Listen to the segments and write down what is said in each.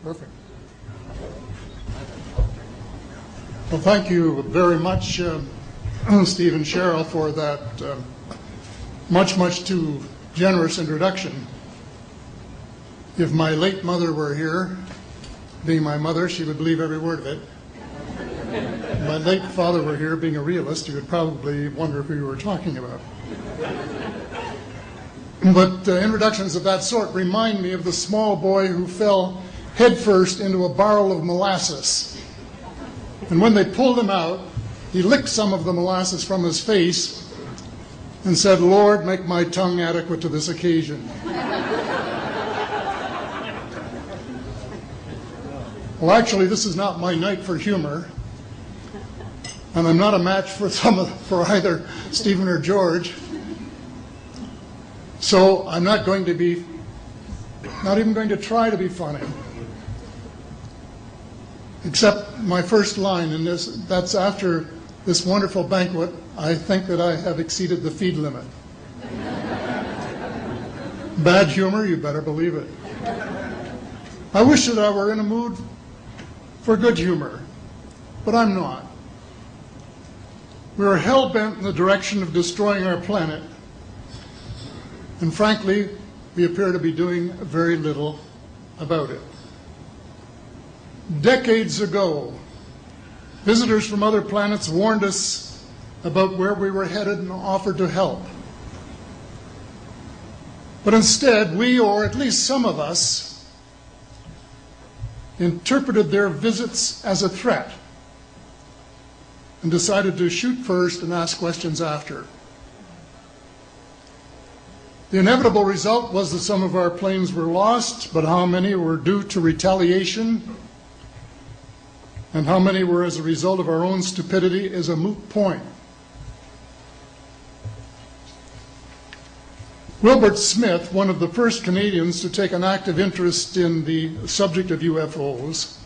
Perfect. Well, thank you very much, Steve and Cheryl, for that much too generous introduction. If my late mother were here, being my mother, she would believe every word of it. If my late father were here, being a realist, he would probably wonder who you were talking about. But introductions of that sort remind me of the small boy who fell headfirst into a barrel of molasses. And when they pulled him out, he licked some of the molasses from his face and said, "Lord, make my tongue adequate to this occasion." Well, actually, this is not my night for humor, and I'm not a match for either Stephen or George. So I'm not even going to try to be funny. Except my first line, and that's after this wonderful banquet, I think that I have exceeded the feed limit. Bad humor, you better believe it. I wish that I were in a mood for good humor, but I'm not. We are hell-bent in the direction of destroying our planet, and frankly, we appear to be doing very little about it. Decades ago, visitors from other planets warned us about where we were headed and offered to help. But instead, we, or at least some of us, interpreted their visits as a threat and decided to shoot first and ask questions after. The inevitable result was that some of our planes were lost, but how many were due to retaliation and how many were as a result of our own stupidity is a moot point. Wilbert Smith, one of the first Canadians to take an active interest in the subject of UFOs,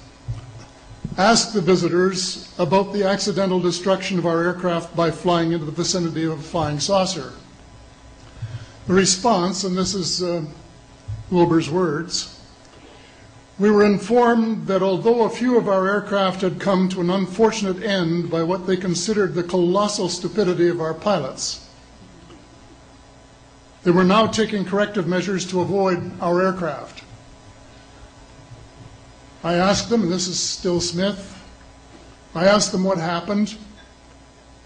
asked the visitors about the accidental destruction of our aircraft by flying into the vicinity of a flying saucer. The response, and this is Wilbur's words, "We were informed that although a few of our aircraft had come to an unfortunate end by what they considered the colossal stupidity of our pilots, they were now taking corrective measures to avoid our aircraft." I asked them, and this is still Smith, I asked them what happened,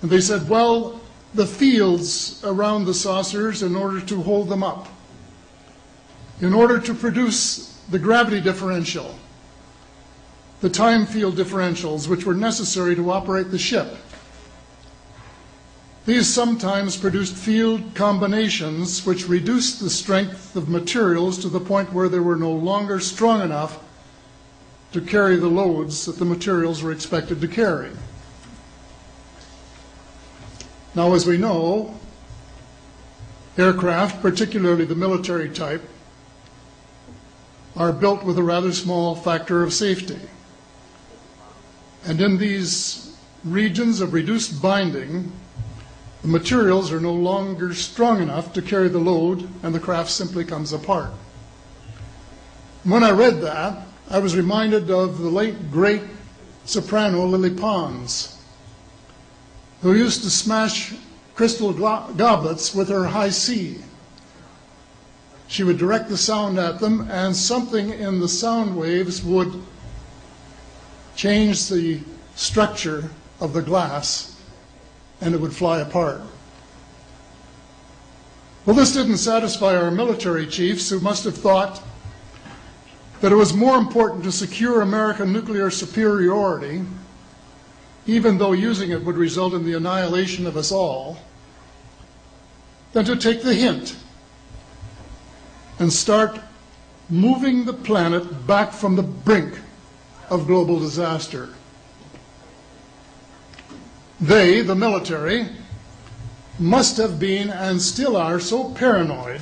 and they said, "Well, the fields around the saucers, in order to hold them up, in order to produce the gravity differential, the time field differentials, which were necessary to operate the ship. These sometimes produced field combinations which reduced the strength of materials to the point where they were no longer strong enough to carry the loads that the materials were expected to carry." Now, as we know, aircraft, particularly the military type, are built with a rather small factor of safety. And in these regions of reduced binding, the materials are no longer strong enough to carry the load, and the craft simply comes apart. When I read that, I was reminded of the late, great soprano Lily Pons, who used to smash crystal goblets with her high C. She would direct the sound at them, and something in the sound waves would change the structure of the glass, and it would fly apart. Well, this didn't satisfy our military chiefs, who must have thought that it was more important to secure American nuclear superiority, even though using it would result in the annihilation of us all, than to take the hint and start moving the planet back from the brink of global disaster. They, the military, must have been and still are so paranoid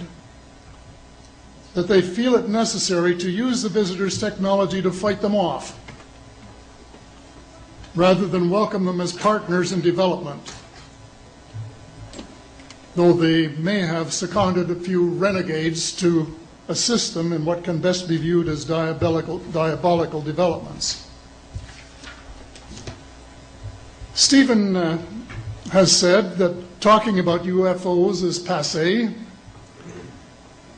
that they feel it necessary to use the visitors' technology to fight them off, rather than welcome them as partners in development, though they may have seconded a few renegades to assist them in what can best be viewed as diabolical developments. Stephen has said that talking about UFOs is passé,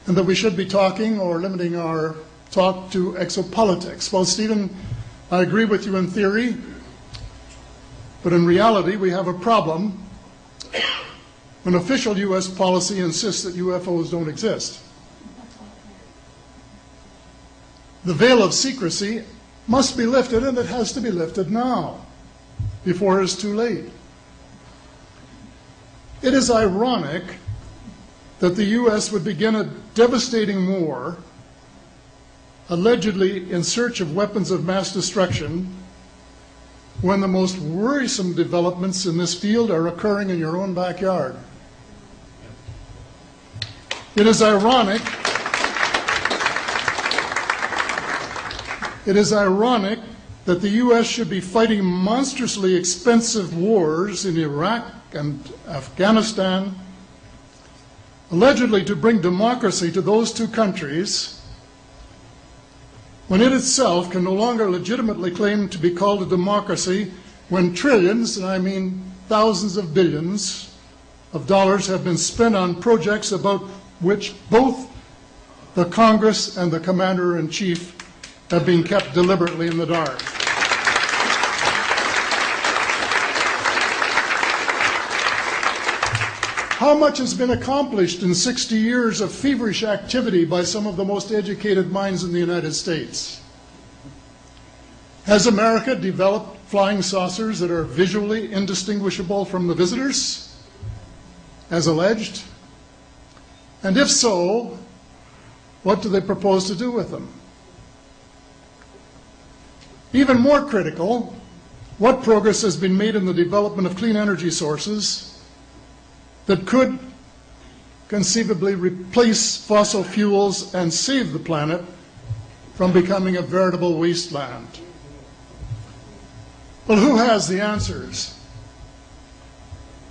and that we should be talking or limiting our talk to exopolitics. Well, Stephen, I agree with you in theory, but in reality we have a problem when official U.S. policy insists that UFOs don't exist. The veil of secrecy must be lifted, and it has to be lifted now, before it is too late. It is ironic that the U.S. would begin a devastating war, allegedly in search of weapons of mass destruction, when the most worrisome developments in this field are occurring in your own backyard. It is ironic that the U.S. should be fighting monstrously expensive wars in Iraq and Afghanistan, allegedly to bring democracy to those two countries, when it itself can no longer legitimately claim to be called a democracy, when trillions, and I mean thousands of billions of dollars, have been spent on projects about which both the Congress and the Commander-in-Chief have been kept deliberately in the dark. How much has been accomplished in 60 years of feverish activity by some of the most educated minds in the United States? Has America developed flying saucers that are visually indistinguishable from the visitors, as alleged? And if so, what do they propose to do with them? Even more critical, what progress has been made in the development of clean energy sources that could conceivably replace fossil fuels and save the planet from becoming a veritable wasteland? Well, who has the answers?